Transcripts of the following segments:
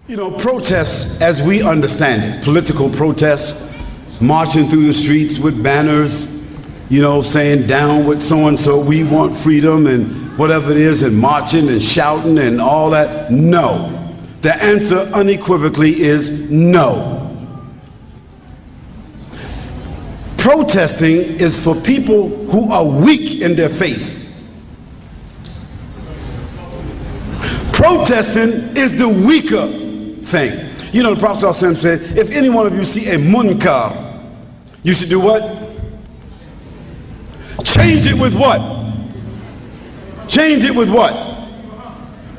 You know, protests, as we understand it, political protests, marching through the streets with banners, you know, saying down with so-and-so, we want freedom and whatever it is, and marching and shouting and all that. No. The answer unequivocally is no. Protesting is for people who are weak in their faith. Protesting is the weaker thing. You know, the Prophet ﷺ said, if any one of you see a munkar, you should do what? Change it with what? Change it with what?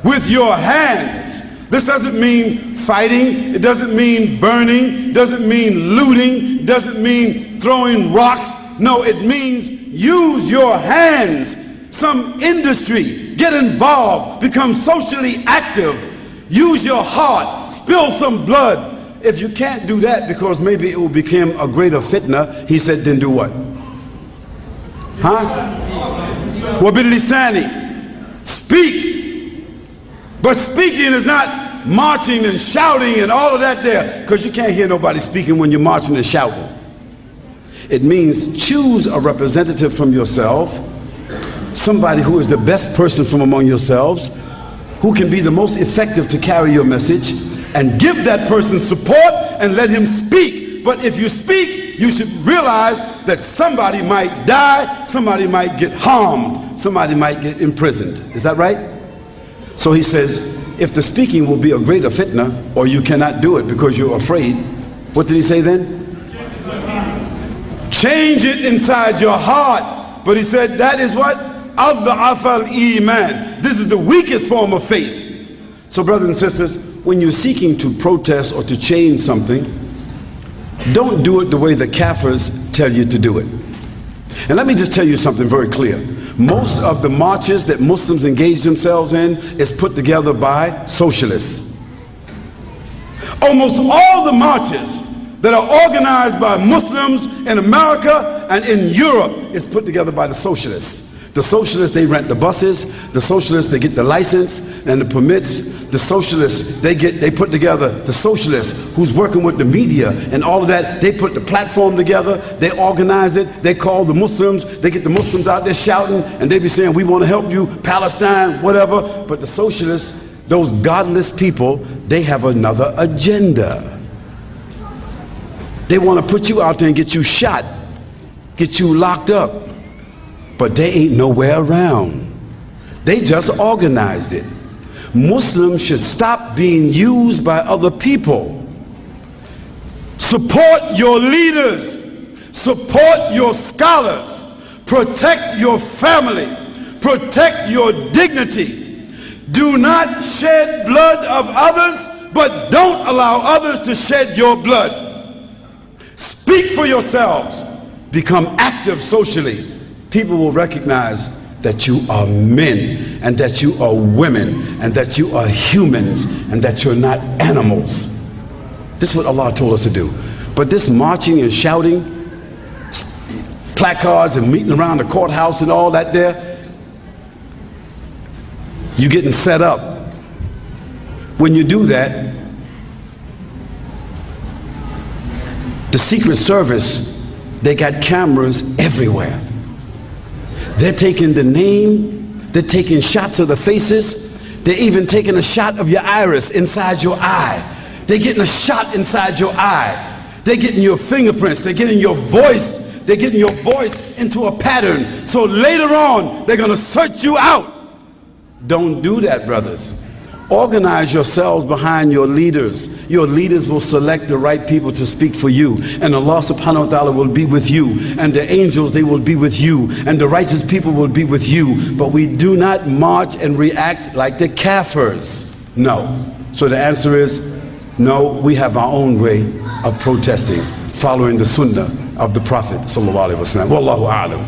With your hands. This doesn't mean fighting. It doesn't mean burning. It doesn't mean looting. It doesn't mean throwing rocks. No, it means use your hands. Some industry. Get involved. Become socially active. Use your heart. Spill some blood. If you can't do that because maybe it will become a greater fitna, he said, then do what? Huh? وَبِاللِّسَانِ. Speak. But speaking is not marching and shouting and all of that there, because you can't hear nobody speaking when you're marching and shouting. It means choose a representative from yourself, somebody who is the best person from among yourselves, who can be the most effective to carry your message, and give that person support and let him speak. But if you speak, you should realize that somebody might die, somebody might get harmed, somebody might get imprisoned. Is that right? So he says, if the speaking will be a greater fitna, or you cannot do it because you're afraid, what did he say then? Change it inside your heart. But he said that is what? أَضْعَفَ الْإِيمَانِ. This is the weakest form of faith. So brothers and sisters, when you're seeking to protest or to change something, don't do it the way the kafirs tell you to do it. And let me just tell you something very clear. Most of the marches that Muslims engage themselves in is put together by socialists. Almost all the marches that are organized by Muslims in America and in Europe is put together by the socialists. The socialists, they rent the buses. The socialists, they get the license and the permits. The socialists, they put together the socialists who's working with the media and all of that. They put the platform together. They organize it. They call the Muslims. They get the Muslims out there shouting, and they be saying, we want to help you, Palestine, whatever. But the socialists, those godless people, they have another agenda. They want to put you out there and get you shot, get you locked up. But they ain't nowhere around. They just organized it. Muslims should stop being used by other people. Support your leaders. Support your scholars. Protect your family. Protect your dignity. Do not shed blood of others, but don't allow others to shed your blood. Speak for yourselves. Become active socially. People will recognize that you are men, and that you are women, and that you are humans, and that you're not animals. This is what Allah told us to do. But this marching and shouting, placards and meeting around the courthouse and all that there, you're getting set up. When you do that, the Secret Service, they got cameras everywhere. They're taking the name, they're taking shots of the faces, they're even taking a shot of your iris inside your eye. They're getting a shot inside your eye. They're getting your fingerprints, they're getting your voice, they're getting your voice into a pattern. So later on, they're going to search you out. Don't do that, brothers. Organize yourselves behind your leaders. Your leaders will select the right people to speak for you. And Allah subhanahu wa ta'ala will be with you. And the angels, they will be with you. And the righteous people will be with you. But we do not march and react like the kafirs. No. So the answer is, no, we have our own way of protesting, following the sunnah of the Prophet sallallahu alaihi wasallam. Wallahu a'lam.